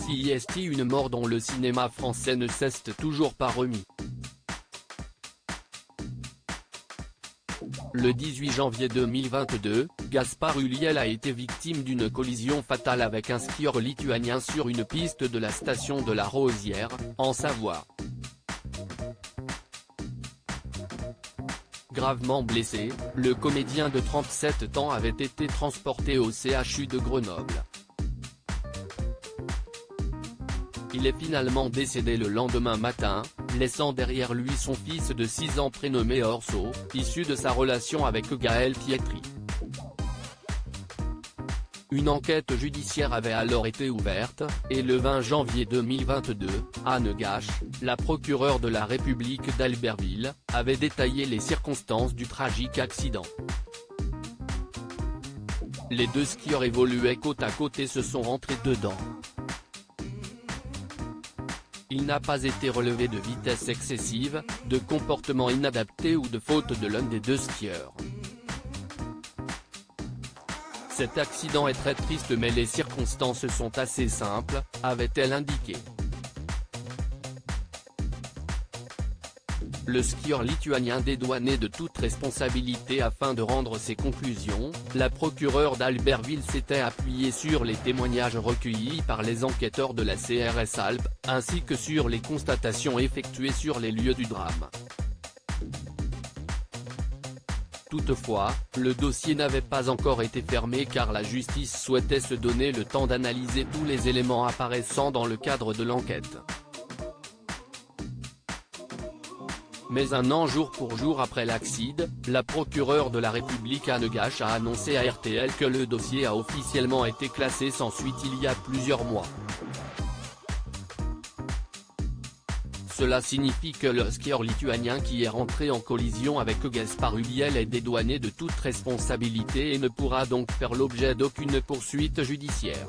CIST, une mort dont le cinéma français ne s'est toujours pas remis. Le 18 janvier 2022, Gaspard Ulliel a été victime d'une collision fatale avec un skieur lituanien sur une piste de la station de la Rosière, en Savoie. Gravement blessé, le comédien de 37 ans avait été transporté au CHU de Grenoble. Il est finalement décédé le lendemain matin, laissant derrière lui son fils de 6 ans prénommé Orso, issu de sa relation avec Gaël Pietri. Une enquête judiciaire avait alors été ouverte, et le 20 janvier 2022, Anne Gache, la procureure de la République d'Albertville, avait détaillé les circonstances du tragique accident. Les deux skieurs évoluaient côte à côte et se sont rentrés dedans. Il n'a pas été relevé de vitesse excessive, de comportement inadapté ou de faute de l'un des deux skieurs. Cet accident est très triste mais les circonstances sont assez simples, avait-elle indiqué. Le skieur lituanien dédouané de toute responsabilité afin de rendre ses conclusions, la procureure d'Albertville s'était appuyée sur les témoignages recueillis par les enquêteurs de la CRS Alpes, ainsi que sur les constatations effectuées sur les lieux du drame. Toutefois, le dossier n'avait pas encore été fermé car la justice souhaitait se donner le temps d'analyser tous les éléments apparaissant dans le cadre de l'enquête. Mais un an jour pour jour après l'accident, la procureure de la République Anne Gache a annoncé à RTL que le dossier a officiellement été classé sans suite il y a plusieurs mois. Cela signifie que le skieur lituanien qui est rentré en collision avec Gaspard Ulliel est dédouané de toute responsabilité et ne pourra donc faire l'objet d'aucune poursuite judiciaire.